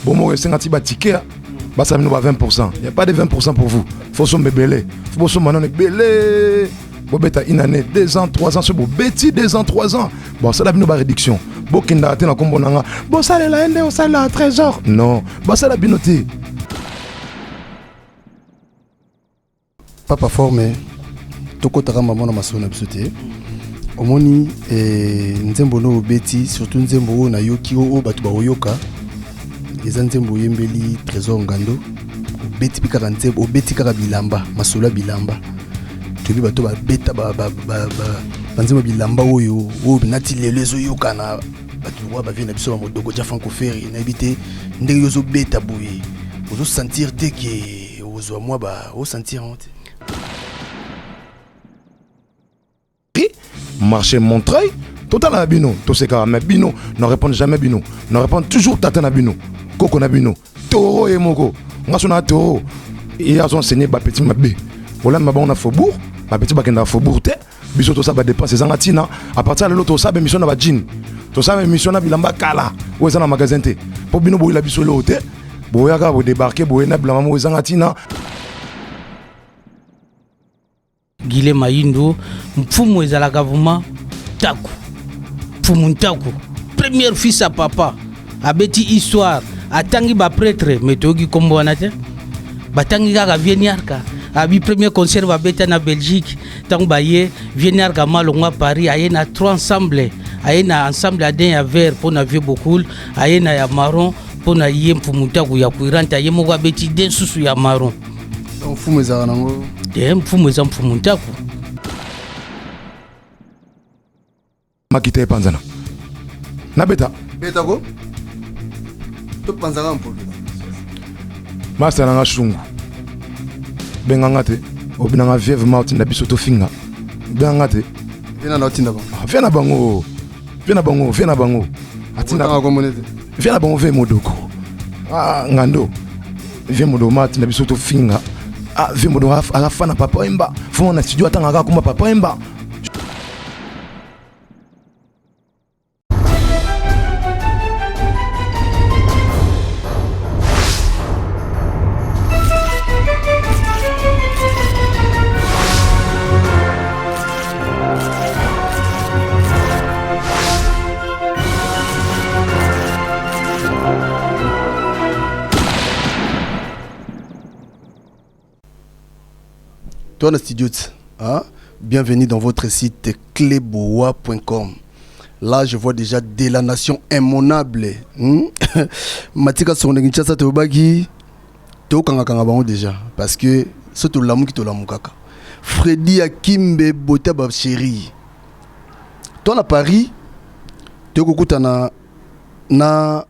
Bon, moi, c'est un petit ticket. Bah, ça nous va 20%. Il n'y a pas de 20% pour vous. Il faut se belé. Il faut se maintenant belé. Bon, bêta une année, 2 ans, 3 ans, c'est bon. Bêti, 2 ans, 3 ans. Bon, ça, là, nous, réduction. Bon, qui n'a pas été comme on a. Bon, ça, là, on ça, là, trésor. Non. Bon, ça, là, binoté. Papa formé. Toko tara maman na masona bisoté. Omoni nzembo no beti surtout nzembo na yoki o batu ba oyoka. Eza nzembo yembeli trésor ngando. Beti pika nzembo beti kaka bilamba, masola bilamba. Tobi bato ba beta ba nzembo bilamba oyo o binati lelezo yoka na batu wa ba vina biso ba modoko ja franco ferry na bité ndenge yozo beta boye. Ozo sentir te que ozo moi ba o sentir honte. Marché Montreuil, total à Bino, tout ce cas, mais Bino ne répond jamais Bino, ne répond toujours Tata Bino, Coco Nabino, Toro et Moko, on a son Toro, et ils ont enseigné ma petite mabé. Voilà, ma bonne faubourg, ma petite bakenda faubourg, biso tout ça va dépenser Zangatina, à partir de l'autre, ça va mission à jean, tout ça va mission à Bilamba Kala, où est-ce dans le magasin, pour Bino Boy la biso l'autre, Boyaga, vous débarquez, Boyena, Blamamo, Zangatina. Gile Maindo, mfumu ezalaka vraiment taku. Mfumu ntaku. Premier fils à papa. Abeti histoire. Atangi ba prêtre, mais toki kombo anate. Batangi kaka vieniarka. Abi premier concert va beta na Belgique. Tangu baye vieniarka malongwa Paris, aye na 3 ensemble. Aye na ensemble aden ya vert pour na vieux beaucoup, aye na ya marron pour na yé mfumu ntaku ya kuiranta aye moko abeti den susu ya marron. Mfumu ezalaka nango. Mfumu eza mfumu ntaku. Makite panzana. Na beta. Beta ko? To panzana mpo. Master na shungu. Benganga te. Obinanga vieve mouth na biso to finga. Benganga te. Vena na tinda ba. Vena bango. Vena bango, vena bango. Atinda ka komonete. Vena bango ve modoko. Ah ngando. Ve modo mouth na biso to finga. Ah, vimo do afana papa emba. Fuma na studio atanga kuma papa emba. Toi, dans studio, hein? Bienvenue dans votre site cleboa.com. Là, je vois déjà de la nation immonable. Matika Sondengicha sa teobagi. Teo kanga bango déjà. Parce que c'est tout l'amour qui te l'amour kaka. Freddy Akimbe Bota Bab Chéri. Toi, à Paris, tu as na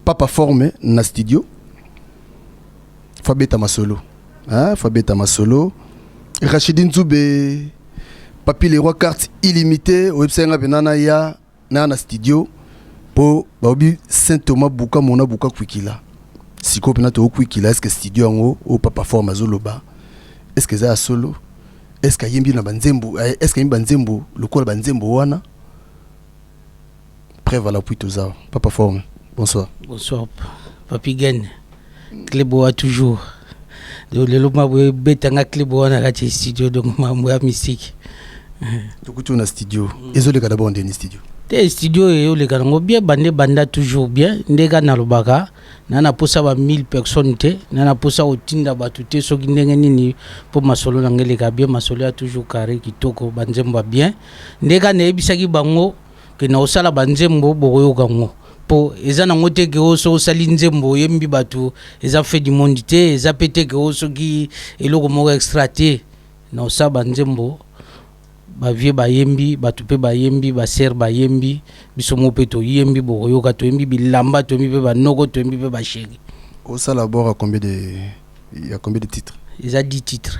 papa formé na studio. Fabeta Masolo. Fabeta Masolo. Rachidine Zoubé. Papi les rois cartes illimitées. Website na ya na studio. Po baobi Saint Thomas Bouka mona Bouka Kwikila. Siko pena to Kwikila. Est-ce que studio en haut papa forme Azoloba? Est-ce que ça solo? Est-ce qu'il y a yimbi na banzembo? Est-ce qu'il y a banzembo? Le quoi banzembo wana? Preuve à la puitoza. Papa forme. Bonsoir. Bonsoir. Papi Gen. Cleboa toujours. Le loma betanga Cleboa na la studio donc ma mystique. Donc tu na studio. Ezole ka d'abord ndeni studio. Te studio et le kango bien banda toujours bien. Ndega na lobaka. Nana posa ba 1000 personnes te. Nana posa otinda batu te soki ndenge nini pour masolo ngele ka bien masolo a toujours carré kitoko banzemba bien. Ndega na ebisaki bango ke na osala banzembo boyo kango. Po eza na ngote ke oso osali nzembo yembi batu eza fait du monde te eza pété ke oso ki eloko moko extra te na osala banzembo ba vie ba yembi batu pe ba yembi ba ser ba yembi biso mo pe to yembi boyo ka to yembi bilamba to yembi pe ba noko to yembi pe ba shegi. Osala bord à combien de titres? Eza 10 titres.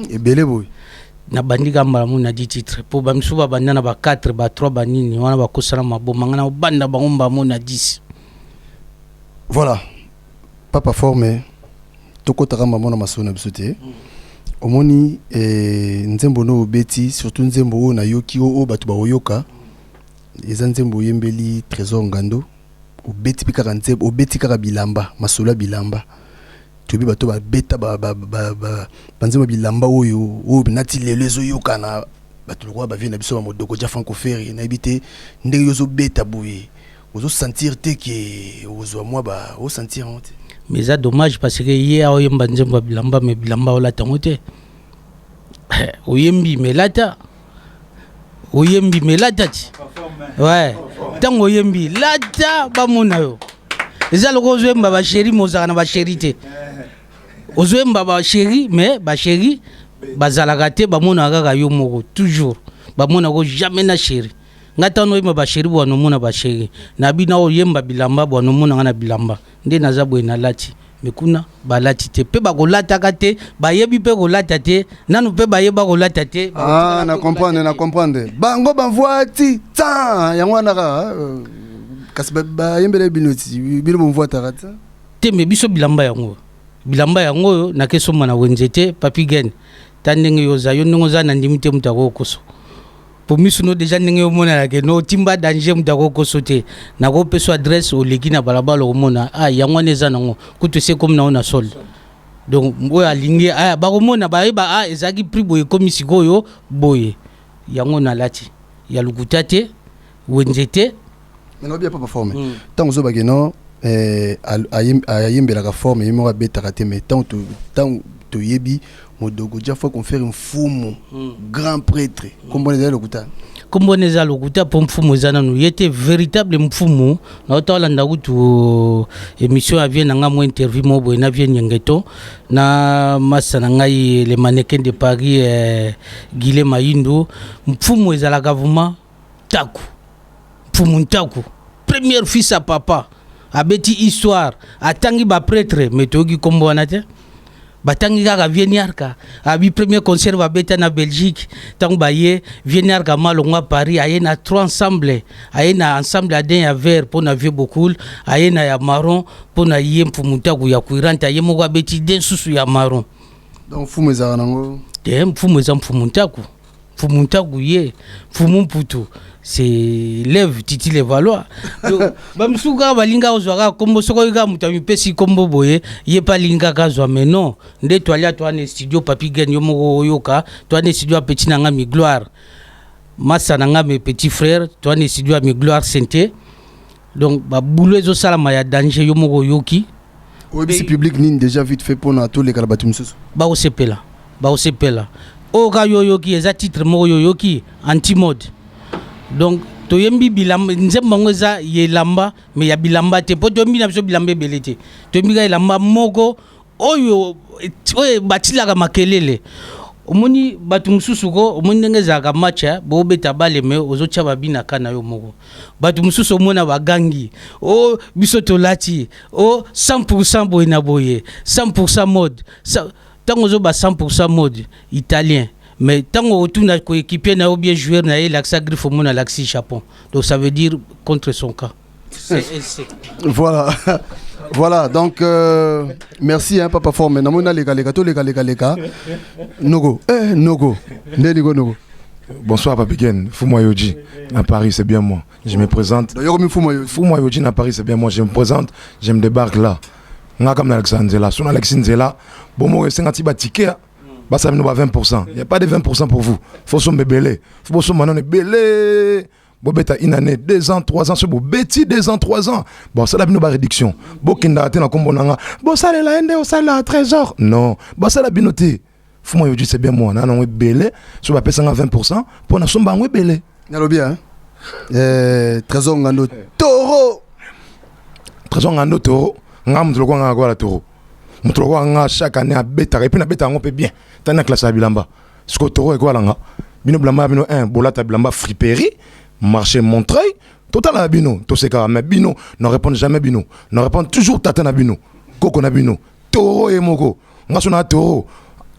Et belé boy. Na bandika mbala na 10 titres po ba msuba banda na ba 4 ba 3 ba nini wana ba kosala maboma ngana banda bango mbamo na 10. Voilà. Papa formé toko tara maman na masona bisoté. Omoni nzembo no beti surtout nzembo na yoki o batu ba oyoka. Eza nzembo yembeli trésor ngando. obeti pika kanze obeti kaka bilamba masolo ya bilamba tobi bato ba beta banzema bilamba oyo binati lelo ezoyokana bato lokwa bavie na biso bamodoko ja franco ferry nayebi te ndenge ozobeta boye ozosentir te ke ozwa mwa osentir yango te mais eza dommage parce que ye aoyemba nzembo ya bilamba me bilamba olata yango te oyembi melata oyembi melata ti ouais ntango oyembi lata bamona yo eza loko ozoyemba basheri mozalaka na basheri te ozoyemba basheri mais basheri bazalaka te bamonaka kaka yo moko toujours bamonako jamais na sheri nga ntango oyemba basheri bwana omona basheri na bino oyemba bilamba bwana omonanga na bilamba nde naza boye nalati me kuna balati te mpe bakolataka te bayebi mpe kolata te nanu mpe bayeba kolata te na comprendre bango bamvwa ti ta yango wana kaka kasi bayembele bino ti bino bomvwataka ta te me biso bilamba yango oyo nakesomba na wenze te papi gen ta ndenge yoza yo ndenge oza na ndimi te moto akokoso po miso no déjà ndenge omonanake no timba danger moto akokoso te nakopesa adresse oleki na balabala okomona yango wana eza nango kutu ese komi nango na solde donc oyo alingi bakomona bayeba ezalaki prix boye ekomi sikoyo boye yango nalati ya lukuta te wenze te nalobia papa forme ntango ozobake no ayembelaka forme ye moko abetaka te mais ntango toyebi modogo ja fois confère mfumu grand prêtre kombona eza lokuta kombona eza lokuta po mfumu eza nanu ye te véritable mfumu naotalanda kutu émission avie na nga mo interview mo boye na vie nyengeto na masa na ngai le mannequin de Paris Guilé Mayindu mfumu ezalaka vraiment taku mfumu ntaku premier fils à papa abeti histoire atangi ba prêtre mais toki kombo wana te batangi kaka vieniarka abi premier concert babeta na Belgique tango baye vieniarka malongwa Paris aye na 3 ensemble aye na ensemble aden ya vert pour na vieux beaucoup aye na ya marron pour na ye mpumuta ya kuiranta ye moko abeti den susu ya marron donc fumu ezaka nango te mfumu eza mfumuntaku ye mfumu mputu c'est lève titi les valois bamisuka balinga ozwaka kombo soko yoka muta mipesi kombo boye ye pa linga kazwa mais non nde toalia toane studio papi gen yo moko yoka toane studio petit nanga mi gloire massa nanga mes petits frères toane studio mi gloire santé donc ba boulot ezo sala ma ya danger yo moko yoki obisi public nini déjà vite fait pour na tous les kalabatu misusu ba osepela oka yo yoki eza titre moko yo yoki anti mode donc toyembi bilamba nzemba ngo eza yelamba mais ya bilamba te po toyembi na biso bilamba ebele te toyembi ka yelamba moko oyo batilaka makelele omoni bato mosusu ko omoni ndenge ezalaka match boobeta bale me ozotya babinaka na yo moko bato mosusu omona bagangi biso tolati 100% boye na boye 100% mode ntango ozoba 100% mode italien mais tango otuna ko équipier na bien joueur na l'axa griffe mona l'axi Japon donc ça veut dire contre son cas voilà donc merci papa forme na mona les gars nogo nogo bonsoir Papi Ken, Fou-moi Yoji à Paris, c'est bien moi. Je me présente. Fou-moi Yoji à Paris, c'est bien moi. Je me présente, je me débarque là. Nga comme Alexandre Zela, son Alexandre Zela, bon moi c'est un petit ticket. Bah ça me va 20%. Il n'y a pas de 20% pour vous. Faut se belé. Faut se maintenant belé. Bon beta une année, 2 ans, 3 ans, c'est bon bêtis 2 ans, 3 ans. Bon ça la bino ba réduction. Bon kinda na kombo nanga. Bon ça la ende, ça la trésor. Non. Bon ça la binoté. Fou-moi Yoji c'est bien moi. Na non belé, so ba pesa 20% pour na somba ngwe belé. Nalo bien. Trésor ngano taureau. Trésor ngano taureau. Ngam tolo kwa ngwa la taureau. Mutolo nga chaque année à beta et puis na beta on peut bien tana classe à bilamba ce toro et quoi là bino blamba bino un bolata blamba friperie marché Montreuil total à bino to se ka mais bino ne répond jamais bino ne répond toujours tata na bino koko na bino toro et moko nga sona toro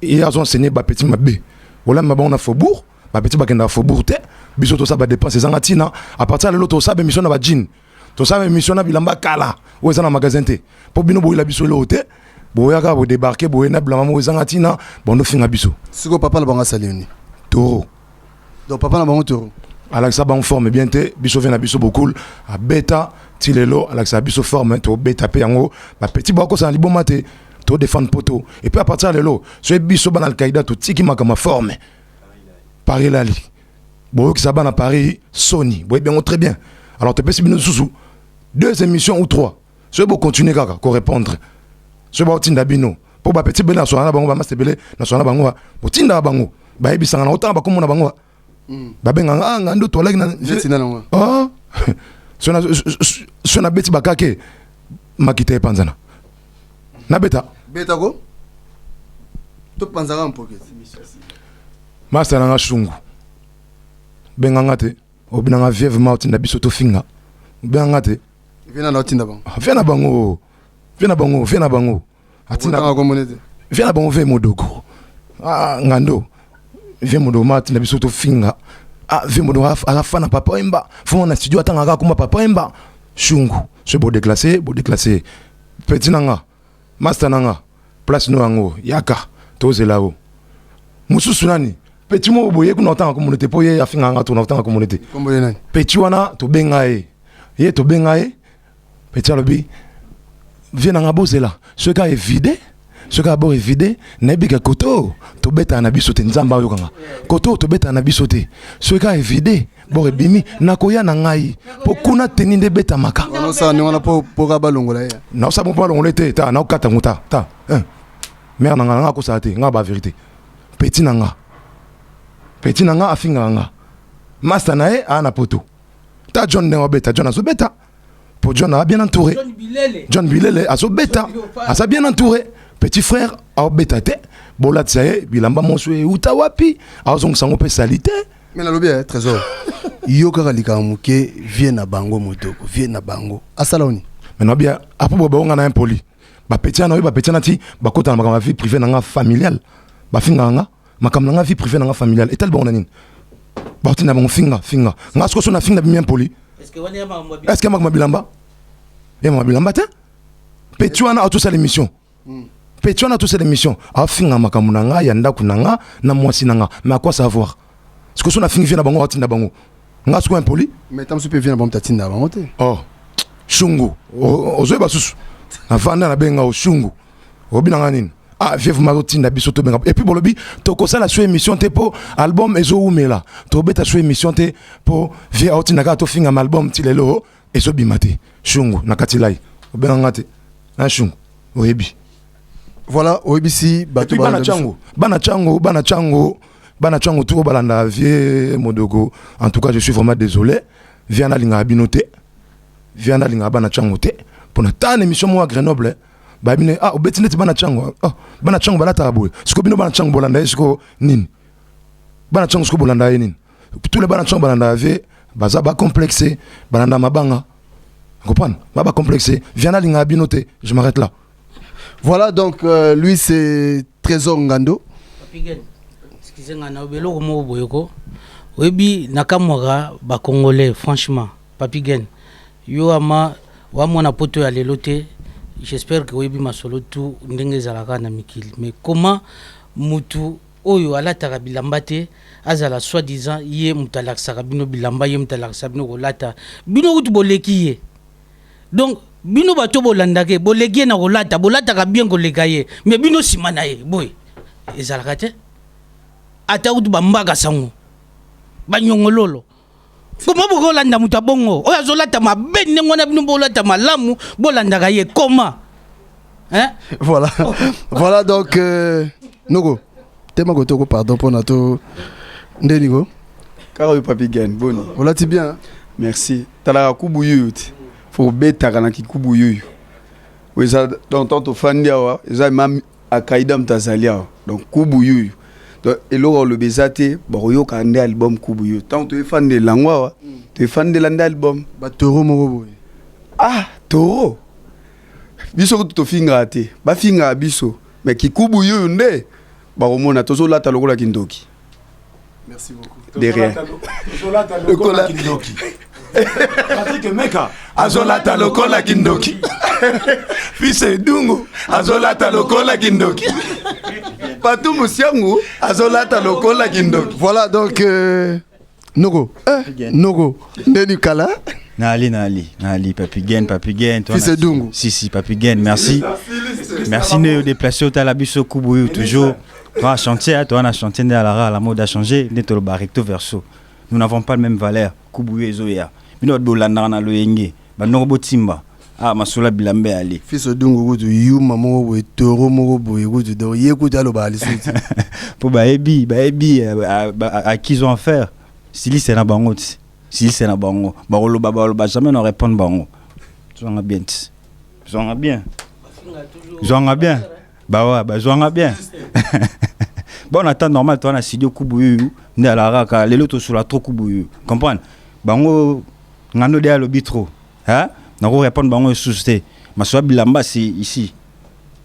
et a enseigné ba petit mabé voilà ma bon na faubourg ba petit ba kenda faubourg te biso to ça ba dépenser zangatina à partir de l'autre ça ba mission na ba jean to ça ba mission na bilamba kala ou ça na magasin te pour bino boy la biso le hôtel boyaka bo débarquer boyena blama mo zangatina bondo finga biso siko papa la banga salini toro donc papa na bango toro Alexa ban forme bien te biso vient na biso beaucoup a beta tilelo Alexa biso forme to beta pe yango ba petit bako ça liboma te to défendre poto et puis à partir de là so biso ban Al-Qaïda to tiki makama forme Paris Lali bon qui ça ban à Paris Sony bon bien très bien alors te pesi bino sous 2 émissions ou 3 so bo continuer kaka ko répondre so ba tinda bino pour ba petit bena so na bango ba mastebele na so na bango bo tinda bango ba ebisanga na autant ba komona bango babenga ngando to lagi na ah sona beti bakake makite panzana na beta ko to panzana en pocket master nga shungu benga ngate obina nga vieve mouth na biso to finga benga ngate vena na tinda bango vena bango atina ko monete vena bango ve modoko ngando Vemo mat na biso to finga vemo do ala na papa emba fo na studio atanga ka kuma papa emba shungu se bo déclassé petit nanga master nanga place no ango yaka to zelao mususu nani petit mo boye kuna otanga communauté po ye afinga nga to na otanga communauté kombo ye nani petit wana to benga ye to benga ye petit alobi viens nga bozela ce cas est vidé ce cas est vidé nebika koto to beta na biso te nzamba yo kanga koto to beta na biso te ce cas est vidé bo ebimi nakoya na ngai po kuna teninde beta maka non ça ni wana po ka balongola ya na sa bon balongola te ta na okata nguta ta mère nanga nga ko sa te nga ba vérité petit nanga afinga nga master na e ana poto ta John ne beta John aso beta po John a bien entouré John Bilele aso beta asa bien entouré petit frère a beta te bola tsaye bilamba monswe utawapi azong sango pe salité mais na lobi trésor yo kaka likamuke vie na bango motoko vie na bango asaloni mais na bien apo bo nga na impoli ba petit na ba petit na ti ba kota na ma vie privée na nga familiale ba finga nga makam na nga vie privée na nga familiale etal bon nanine ba tina bango finga nga sko so na finga bien poli est-ce que ma bilamba et ma bilamba te petit wana a tout ça l'émission Pétion a tous ces émissions. A finga makamunanga yanda kunanga na mwasi nanga. Mais à quoi savoir? Est-ce que son a fini vient na bango atinda bango? Nga siko impoli? Mais tam super vient na bango tatinda bango te. Oh. Shungu. Ozoe basusu. Na vanda na benga o shungu. Obinanga nini? Ah, vieux mazo tinda bisoto benga. Et puis bolobi, toko ça la sous émission te po album ezo umela. To beta sous émission te po vieux atinda ka to finga album tilelo ezo bimate. Shungu nakati lai. Obinanga te. Na shungu. Oyebi. Voilà, OBC, bana chango, tout balanda vie modoko. En tout cas, je suis vraiment désolé. Viens à linga binoté. Viens à linga bana chango te. Pour na ta émission moi à Grenoble. Babine au betinet bana chango. Bana chango balata aboué. Siko bino bana chango bolanda siko nin. Bana chango siko bolanda nin. Tous les bana chango balanda vie baza ba complexé, balanda mabanga. Comprendre? Ba complexé. Viens à linga binoté. Je m'arrête là. Voilà, donc lui c'est Trésor Ngando. Excusez-moi, na obelo ko boyoko. Webi nakamwaka ba Congolais franchement, Papigen. Yo ama wa mona poto ya lelote. J'espère que webi masolo tout ndenge zalaka na mikili. Mais comment mutu oyo alata bilamba te azala soi-disant ye mutalaksa bino bilamba ye mutalaksa bino kolata. Bino kutu boleki ye. Donc bino bato bolandake bolegi na kolata ka bien koleka ye mais bino simana ye boy ezalaka te ata utu bambaka sango banyongololo comment bokolanda muta bongo oyo azolata mabe ndenge wana bino bolata malamu bolandaka ye comment hein voilà voilà donc Nogo tema kotoko pardon pour nato ndenigo Karo Papigen boni voilà ti bien hein? Merci talaka kubuyuti faut beta kana kikubu yuyu weza donc tant ofandia wa eza mam akaida mtazalia donc kubu yuyu donc eloko le bezate boyo kande album kubu yuyu tant to fande langwa wa to fande lande album ba toro moko boy toro biso to finga te ba finga biso mais kikubu yuyu nde ba komona tozo lata lokola kindoki. Merci beaucoup. Derrière. Lokola kindoki. Patrick Meka azolata lokola kindoki. Fils Dungu azolata lokola kindoki. Patou Musiangu azolata lokola kindoki. Voilà donc Nogo. Nogo. Nenu kala. Nali, Papigen. Fils Dungu. Si, Papigen, merci. Merci de déplacer au Talabiso Kubuyu, toujours. Toi, à chantier, toi, on a chanté, la mode a changé, netto le recto verso. Nous n'avons pas la même valeur. Kubuyu et Zoya. Nous avons le Yenge. Nous Timba. Ah, Masula Bilambe Ali. Fils Dungu, you, maman, toro, mogo, you, yeku, talo, bali. Pour Baebi, à qui ils ont affaire. Sili, c'est la bango. Si c'est la bango, barolo baba jamais nous répondre bango. Jouanga bien. Bah ouais, jouanga bien. Bon, on attend normal toi on a studio Kubuyu, né à la raka, les lotos sur la trop Kubuyu. Comprendre? Bango ngano de lo bitro. Hein? N'ako répondre bango susté. Ma soit bilamba c'est ici.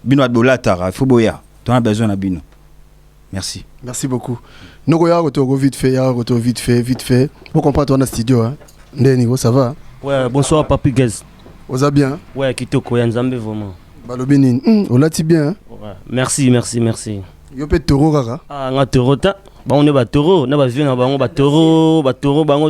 Bino adolatara, il faut boya. Tu as besoin de bino. Merci. Merci beaucoup. Nous avons vite fait. Vous comprenez, on a studio. Ndeni, ça va? Ouais, bonsoir, Papi Gaz. Vous allez bien? Ouais, Kitoko, Yanzambe, vraiment. Balobinin, on l'a dit bien. Ouais. Merci. Yo pe toro kaka. Ah, on a taureau, on est taureau. On a vu un taureau,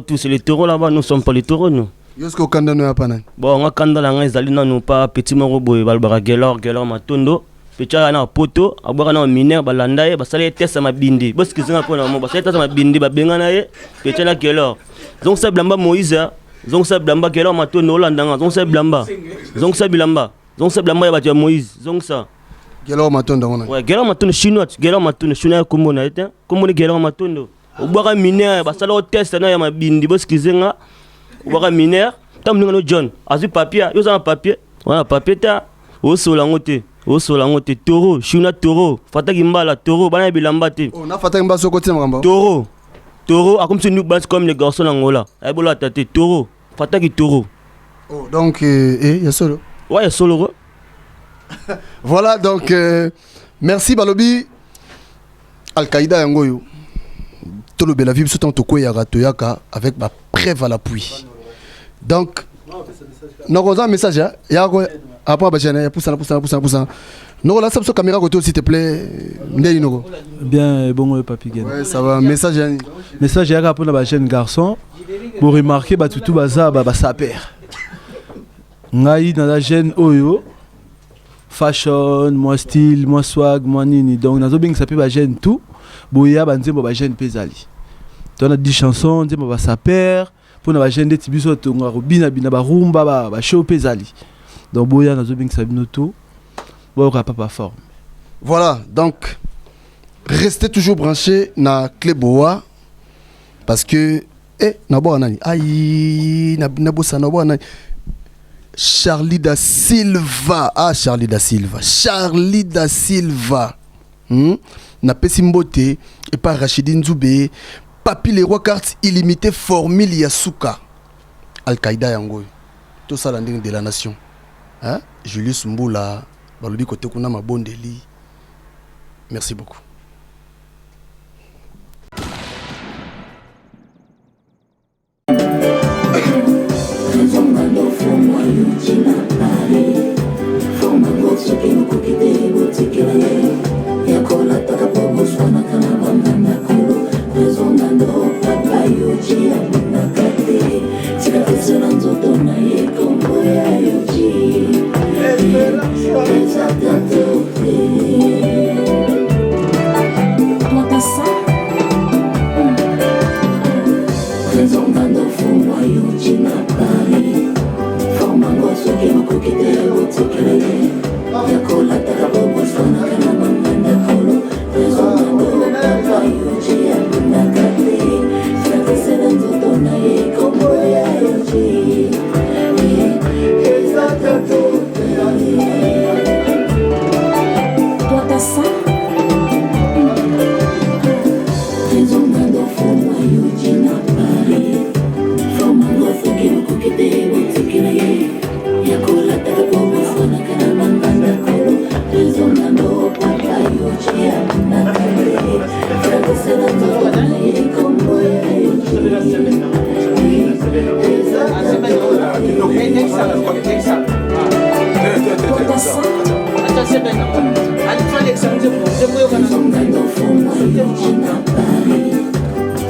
tout. C'est les taureaux là-bas, nous sommes pas les taureaux, nous. Yo ce qu'on kanda no yapana. Bon, on a kanda la ngaz, nous pas petit morobo, balbara gelor, matondo. Pecha na poto abwaka na mineur balanda ye basala test ma bindi parce que zinga pona mo basala test ma bindi babenga na ye pecha na kelor donc ça blamba Moïse donc ça blamba kelor matondo landanga donc ça blamba ya batia Moïse donc ça kelor matondo ngona ouais kelor matondo chinois kombo na eta kombo ni kelor matondo obwaka mineur basala test na ya ma bindi parce que zinga obwaka mineur tamlinga no John azu papier yo za papier wana papier ta o solangote taureau, chuna taureau, fataki mbala taureau, bana bilamba te. Oh, na fataki mbala soko te makamba. Taureau, a comme si nous basse comme les garçons d'Angola. Ay bola tate taureau, fataki taureau. Oh, donc y a solo. Ouais, y a solo. Voilà, donc merci Balobi. Al-Qaïda yangoyo. Tout le bel vie tout en toko ya ratoyaka avec ma preuve à l'appui. Donc non, on a un message hein. Ya ko après bachane poussa. Non, là ça caméra côté s'il te plaît. Ndeli noko. Bien bon Papigen. Ouais, ça va message hein. Message ya ka pour la jeune garçon pour remarquer ba tutu baza ba saper. Ngai dans la jeune oyo fashion, moi style, moi swag, moi nini. Donc nazo bing saper ba jeune tout. Boya ba nzembo ba jeune pezali. Tu as 10 chansons, nzembo ba saper. Pour na jeune de tibiso to ngabina ba rumba ba show pezali. Donc boya nazo bing sabino tout. Boya papa forme. Voilà, donc restez toujours branchés na clé boa parce que na boa nani aïe na bossa na boa nani Charlie da Silva na Pesimbote et pas Rachidine Zoubé Papi les rois cartes illimitées formule Yasuka Al-Qaïda yango tout ça landing de la nation hein Julius Mboula balobi côté kuna mabondeli merci beaucoup.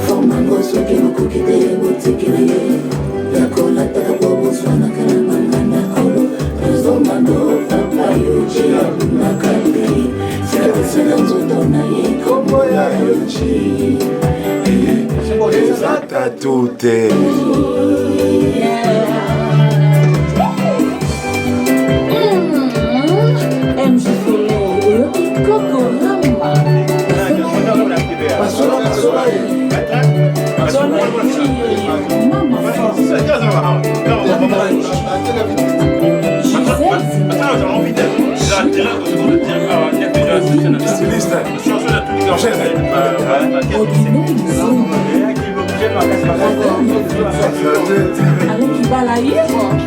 Formango, Alors qu'il va la lire.